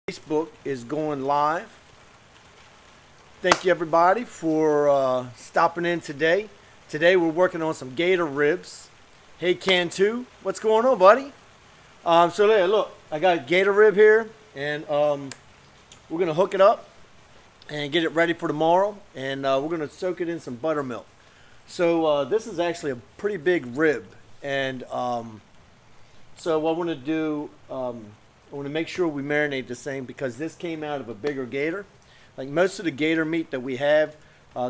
Facebook is going live. Thank you everybody for stopping in today. Today we're working on some gator ribs. Hey Cantu, what's going on, buddy? So there, look, I got a gator rib here, and we're gonna hook it up and get it ready for tomorrow, and we're gonna soak it in some buttermilk. So this is actually a pretty big rib, and so what I want to do. I want to make sure we marinate the same because this came out of a bigger gator. Like most of the gator meat that we have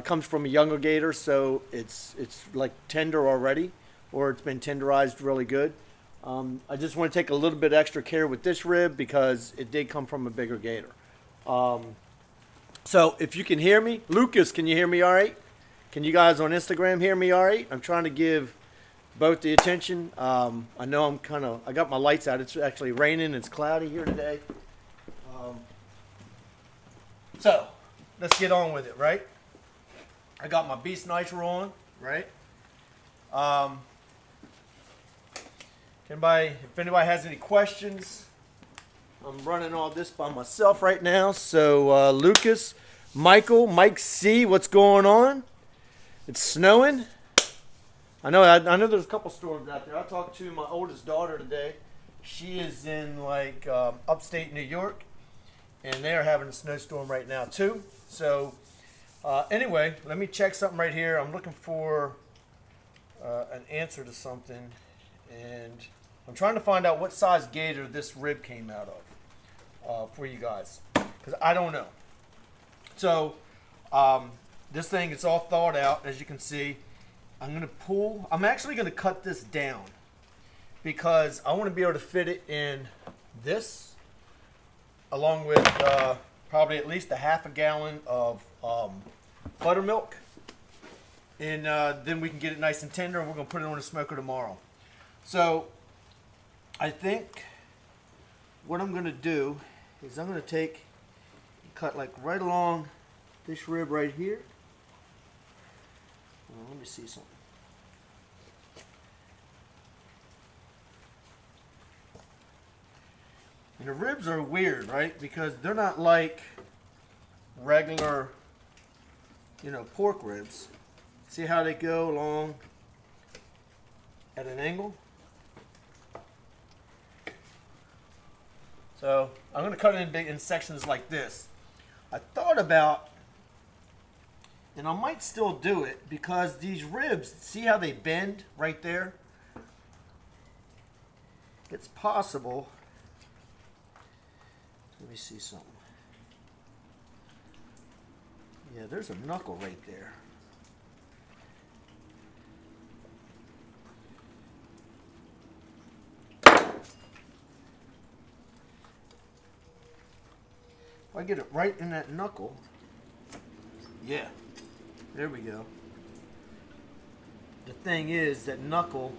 comes from a younger gator, so it's like tender already, or it's been tenderized really good. I just want to take a little bit extra care with this rib because it did come from a bigger gator. So if you can hear me, Lucas, can you hear me all right? Can you guys on Instagram hear me all right? I'm trying to give both the attention. I know I got my lights out. It's actually raining. It's cloudy here today. So let's get on with it, right? I got my Beast Nitro on, right? If anybody has any questions, I'm running all this by myself right now. So Lucas, Michael, Mike C, what's going on? It's snowing. I know there's a couple storms out there. I talked to my oldest daughter today. She is in like upstate New York, and they're having a snowstorm right now too. So anyway, let me check something right here. I'm looking for an answer to something, and I'm trying to find out what size gator this rib came out of for you guys, because I don't know. So this thing is all thawed out, as you can see. I'm actually going to cut this down because I want to be able to fit it in this along with probably at least a half a gallon of buttermilk. And then we can get it nice and tender, and we're going to put it on the smoker tomorrow. So I think what I'm going to do is I'm going to cut like right along this rib right here. Let me see something. And the ribs are weird, right? Because they're not like regular, pork ribs. See how they go along at an angle? So I'm going to cut it in sections like this. I thought about, and I might still do it, because these ribs, see how they bend right there? It's possible. Let me see something. Yeah, there's a knuckle right there. If I get it right in that knuckle, yeah. There we go. The thing is that knuckle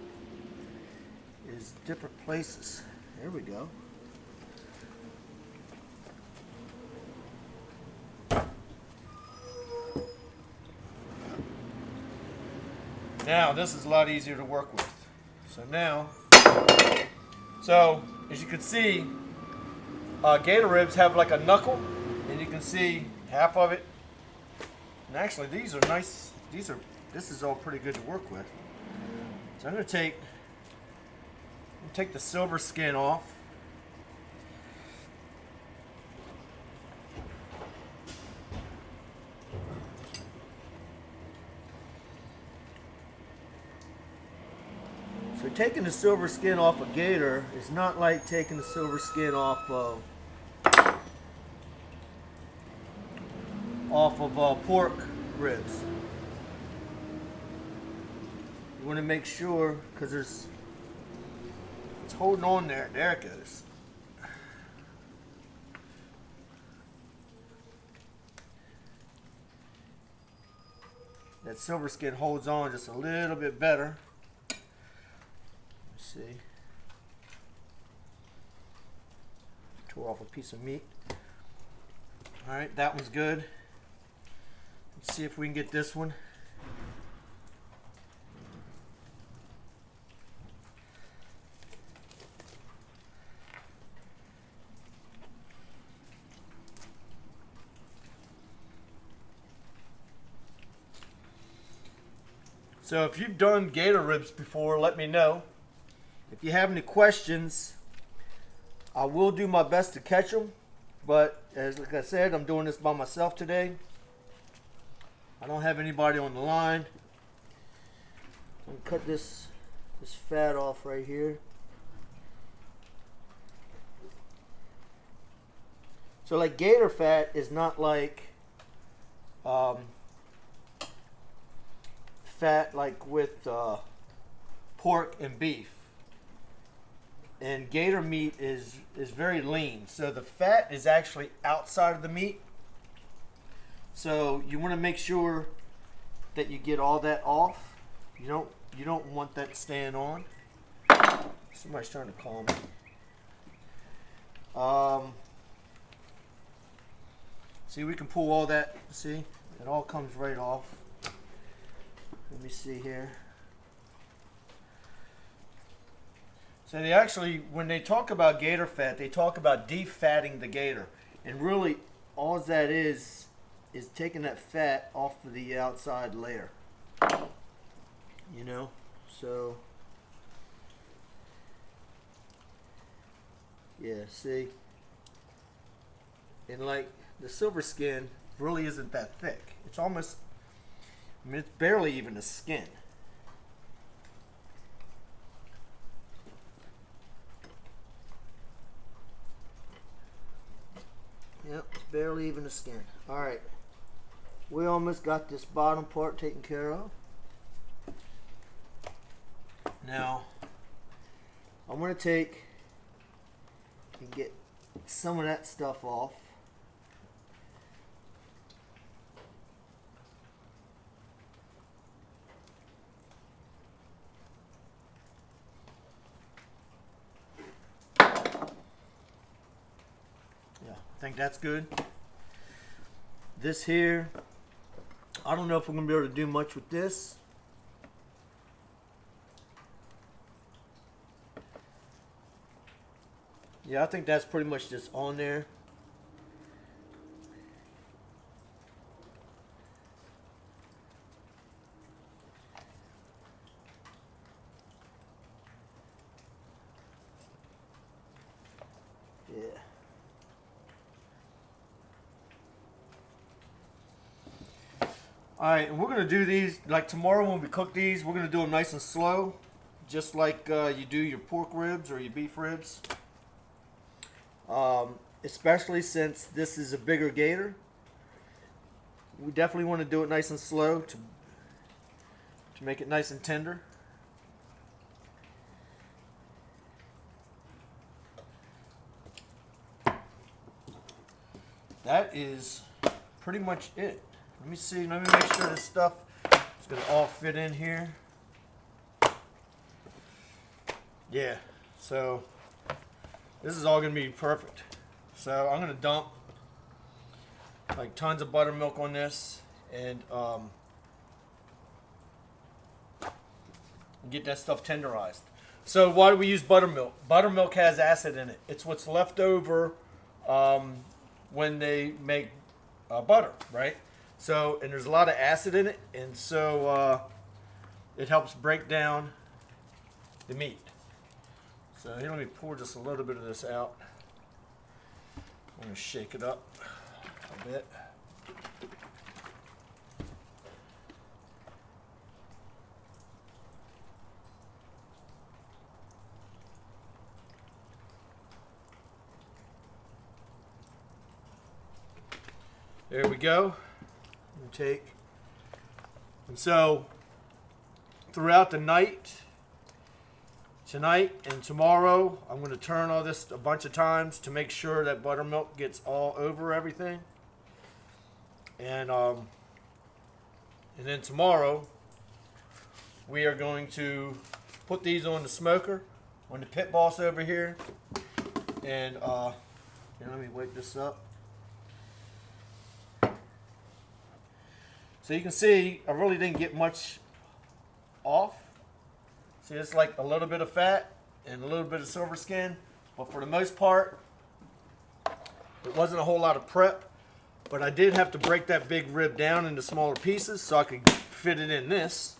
is different places. There we go. Now this is a lot easier to work with. So as you can see, gator ribs have like a knuckle, and you can see half of it. And actually, these are nice. This is all pretty good to work with. So I'm going to take the silver skin off. So taking the silver skin off a gator is not like taking the silver skin off of pork ribs. You want to make sure, because it's holding on there. There it goes. That silver skin holds on just a little bit better. Let's see. Tore off a piece of meat. All right, that one's good. Let's see if we can get this one. So if you've done gator ribs before, let me know. If you have any questions, I will do my best to catch them. But like I said, I'm doing this by myself today. I don't have anybody on the line. I'm gonna cut this fat off right here. So like gator fat is not like fat like with pork and beef. And gator meat is very lean. So the fat is actually outside of the meat. So you want to make sure that you get all that off. You don't want that staying on. Somebody's trying to call me. See, we can pull all that. See, it all comes right off. Let me see here. So they actually, when they talk about gator fat, they talk about defatting the gator. And really, all that is taking that fat off of the outside layer. You know, so yeah, see, and like the silver skin really isn't that thick. It's almost, I mean, it's barely even a skin. Yep, it's barely even a skin. All right, we almost got this bottom part taken care of. Now, I'm going to take and get some of that stuff off. Yeah, I think that's good. This here, I don't know if we're going to be able to do much with this. Yeah, I think that's pretty much just on there. Yeah. All right, and we're going to do these, like tomorrow when we cook these, we're going to do them nice and slow, just like you do your pork ribs or your beef ribs. Especially since this is a bigger gator, we definitely want to do it nice and slow to make it nice and tender. That is pretty much it. Let me see, let me make sure this stuff is going to all fit in here. Yeah, so this is all going to be perfect. So I'm going to dump like tons of buttermilk on this and get that stuff tenderized. So why do we use buttermilk? Buttermilk has acid in it. It's what's left over when they make butter, right? So, and there's a lot of acid in it, and so it helps break down the meat. So here, let me pour just a little bit of this out. I'm going to shake it up a bit. There we go. Take. And so throughout the night, tonight and tomorrow, I'm going to turn all this a bunch of times to make sure that buttermilk gets all over everything. And then tomorrow, we are going to put these on the smoker, on the pit boss over here. And here, let me wake this up. So you can see, I really didn't get much off. See, it's like a little bit of fat and a little bit of silver skin. But for the most part, it wasn't a whole lot of prep. But I did have to break that big rib down into smaller pieces so I could fit it in this.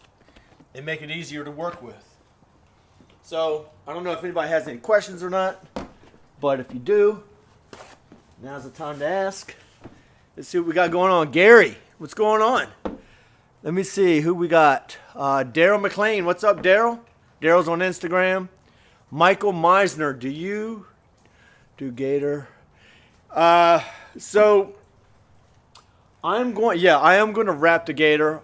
and make it easier to work with. So I don't know if anybody has any questions or not, but if you do, now's the time to ask. Let's see what we got going on. Gary, what's going on? Let me see who we got. Daryl McLean, what's up, Daryl? Daryl's on Instagram. Michael Meisner, do you do Gator? So I am going to wrap the Gator.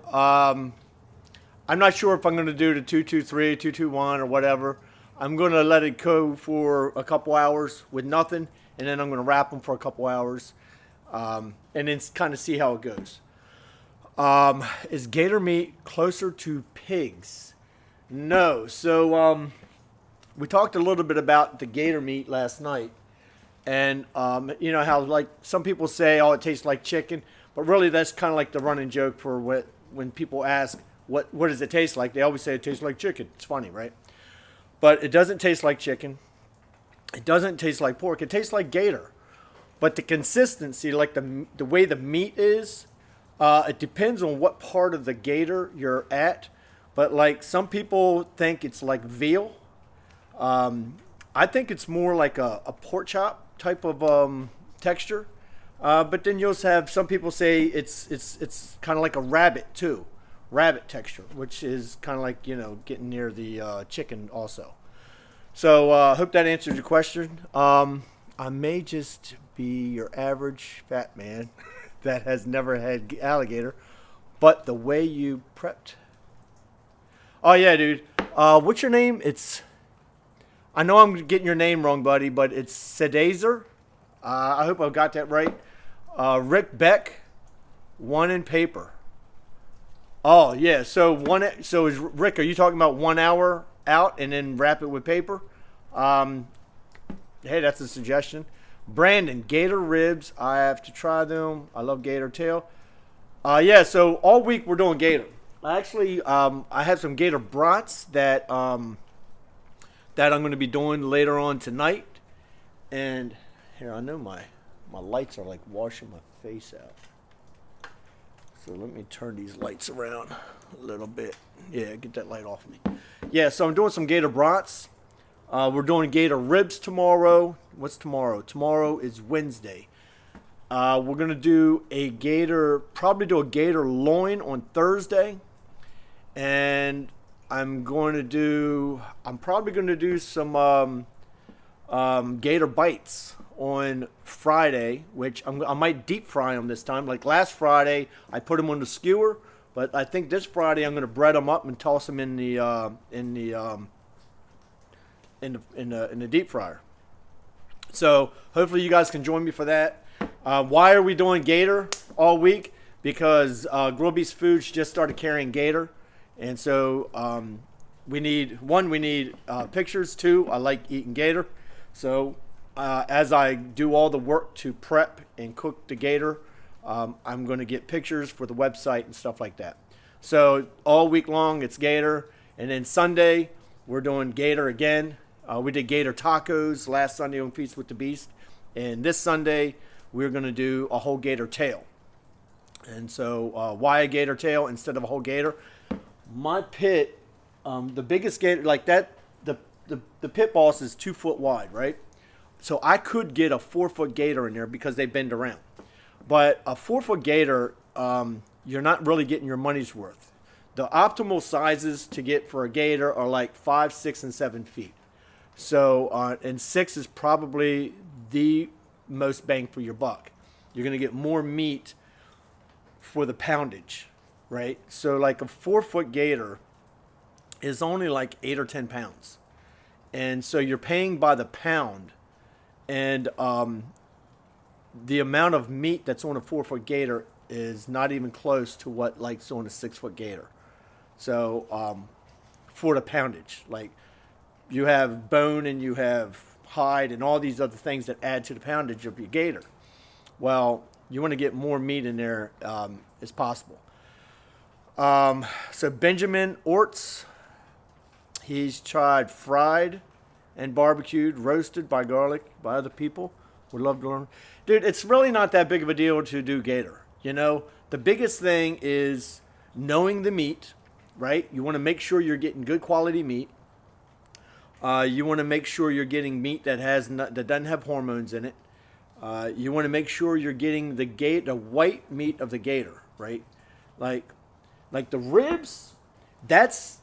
I'm not sure if I'm going to do the 223, 221 or whatever. I'm going to let it go for a couple hours with nothing, and then I'm going to wrap them for a couple hours, and then kind of see how it goes. Is gator meat closer to pigs? No. So we talked a little bit about the gator meat last night, and you know how like some people say, oh, it tastes like chicken, but really that's kind of like the running joke for when people ask, what does it taste like? They always say it tastes like chicken. It's funny, right? But it doesn't taste like chicken. It doesn't taste like pork. It tastes like gator. But the consistency, like the way the meat is, it depends on what part of the gator you're at. But like some people think it's like veal. I think it's more like a pork chop type of texture. But then you'll have some people say it's kind of like a rabbit too. Rabbit texture, which is kind of like, you know, getting near the chicken also. So hope that answers your question. I may just be your average fat man that has never had alligator, but the way you prepped. Oh yeah, dude. What's your name? I know I'm getting your name wrong, buddy, but it's Sedazer. I hope I got that right. Rick Beck, one in paper. Oh yeah, so is Rick? Are you talking about 1 hour out and then wrap it with paper? Hey, that's a suggestion. Brandon, gator ribs. I have to try them. I love gator tail. Yeah, so all week we're doing gator. Actually, I have some gator brats that I'm going to be doing later on tonight. And here, I know my lights are like washing my face out. So let me turn these lights around a little bit. Yeah, get that light off me. Yeah, so I'm doing some gator brats. We're doing gator ribs tomorrow. What's tomorrow? Tomorrow is Wednesday. We're going to do probably do a gator loin on Thursday. And I'm probably going to do some gator bites on Friday, which I might deep fry them this time. Like last Friday, I put them on the skewer, but I think this Friday I'm going to bread them up and toss them in the deep fryer. So hopefully you guys can join me for that. Why are we doing gator all week? Because Grill Beast Foods just started carrying gator, and so we need pictures. 2, I like eating gator, so. As I do all the work to prep and cook the gator, I'm going to get pictures for the website and stuff like that. So all week long it's gator, and then Sunday we're doing gator again. We did gator tacos last Sunday on Feast with the Beast, and this Sunday we're going to do a whole gator tail. And so why a gator tail instead of a whole gator? My pit, the biggest gator like that, the pit boss is 2 foot wide, right? So I could get a 4-foot gator in there because they bend around. But a 4-foot gator, you're not really getting your money's worth. The optimal sizes to get for a gator are like 5, 6, and 7 feet. So, and 6 is probably the most bang for your buck. You're going to get more meat for the poundage, right? So like a 4-foot gator is only like 8 or 10 pounds. And so you're paying by the pound. And the amount of meat that's on a 4-foot gator is not even close to what like's on a 6-foot gator. So for the poundage, like you have bone and you have hide and all these other things that add to the poundage of your gator. Well, you want to get more meat in there as possible. So Benjamin Orts, he's tried fried and barbecued, roasted by garlic by other people. Would love to learn. Dude, it's really not that big of a deal to do gator. You know, the biggest thing is knowing the meat right? You want to make sure you're getting good quality meat. You want to make sure you're getting meat that that doesn't have hormones in it. You want to make sure you're getting the white meat of the gator, right? Like the ribs, that's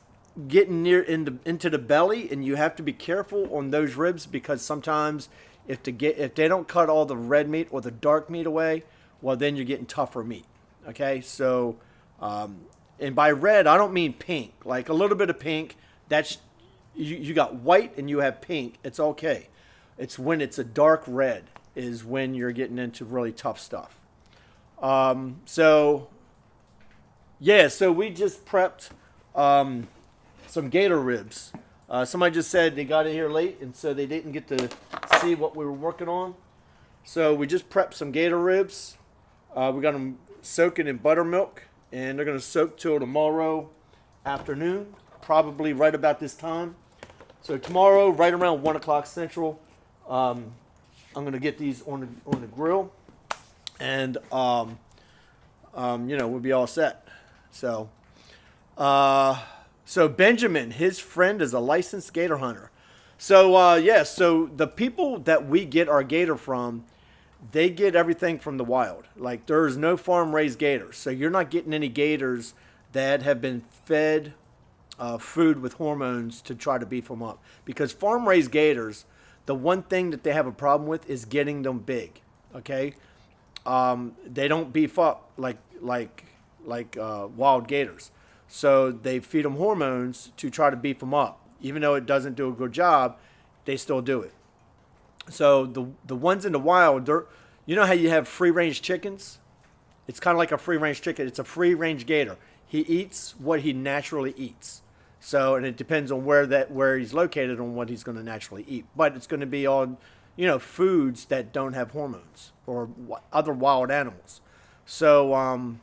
getting into the belly, and you have to be careful on those ribs, because sometimes if they don't cut all the red meat or the dark meat away, well, then you're getting tougher meat. Okay, so and by red I don't mean pink. Like a little bit of pink, that's you got white and you have pink. It's okay. It's when it's a dark red is when you're getting into really tough stuff. So we just prepped some gator ribs. Somebody just said they got in here late, and so they didn't get to see what we were working on. So we just prepped some gator ribs. We got them soaking in buttermilk, and they're going to soak till tomorrow afternoon, probably right about this time. So tomorrow, right around 1 o'clock Central, I'm going to get these on the grill, and we'll be all set. So Benjamin, his friend is a licensed gator hunter. So the people that we get our gator from, they get everything from the wild. Like, there's no farm-raised gators. So you're not getting any gators that have been fed food with hormones to try to beef them up. Because farm-raised gators, the one thing that they have a problem with is getting them big. Okay? They don't beef up like wild gators. So they feed them hormones to try to beef them up. Even though it doesn't do a good job, they still do it. So the ones in the wild, you know how you have free-range chickens? It's kind of like a free-range chicken. It's a free-range gator. He eats what he naturally eats. So, and it depends on where he's located on what he's going to naturally eat. But it's going to be on, foods that don't have hormones or other wild animals. So, I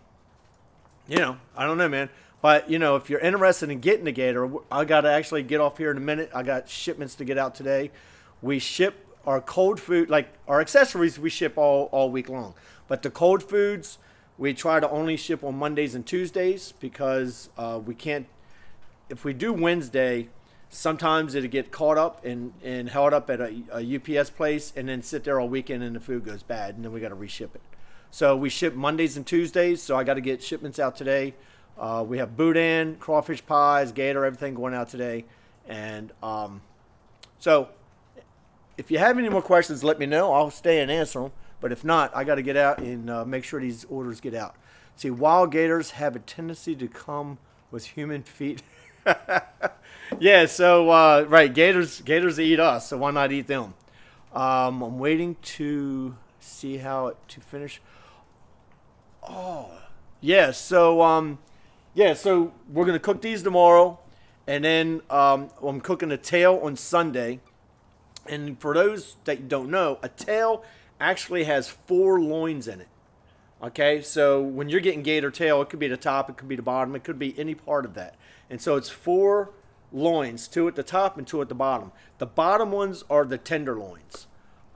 don't know, man. But, if you're interested in getting a gator, I got to actually get off here in a minute. I got shipments to get out today. We ship our cold food, like our accessories, we ship all week long. But the cold foods, we try to only ship on Mondays and Tuesdays, because we can't, if we do Wednesday, sometimes it'll get caught up and held up at a UPS place and then sit there all weekend and the food goes bad, and then we got to reship it. So we ship Mondays and Tuesdays, so I got to get shipments out today. We have boudin, crawfish pies, gator, everything going out today. And so if you have any more questions, let me know. I'll stay and answer them. But if not, I got to get out and make sure these orders get out. See, wild gators have a tendency to come with human feet. Yeah, so, right, gators eat us, so why not eat them? I'm waiting to see how to finish. Oh, yeah, so we're going to cook these tomorrow, and then I'm cooking a tail on Sunday. And for those that don't know, a tail actually has 4 loins in it. Okay, so when you're getting gator tail, it could be the top, it could be the bottom, it could be any part of that. And so it's 4 loins, 2 at the top and 2 at the bottom. The bottom ones are the tenderloins.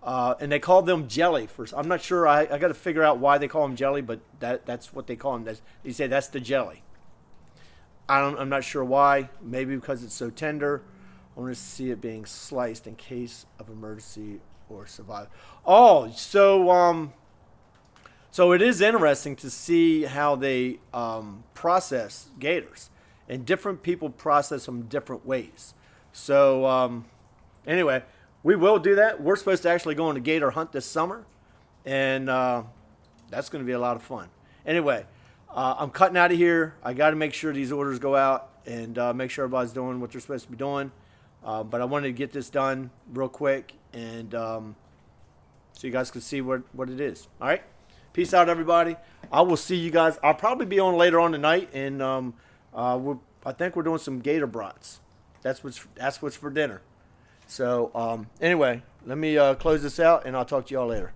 And they call them jelly. I'm not sure, I got to figure out why they call them jelly, but that's what they call them. They say that's the jelly. I'm not sure why. Maybe because it's so tender. I want to see it being sliced in case of emergency or survival. Oh, so it is interesting to see how they process gators, and different people process them different ways. So anyway, we will do that. We're supposed to actually go on a gator hunt this summer, and that's going to be a lot of fun. Anyway, I'm cutting out of here. I got to make sure these orders go out and make sure everybody's doing what they're supposed to be doing. But I wanted to get this done real quick, and so you guys can see what it is. All right? Peace out, everybody. I will see you guys. I'll probably be on later on tonight, and I think we're doing some gator brats. That's what's for dinner. So anyway, let me close this out, and I'll talk to y'all later.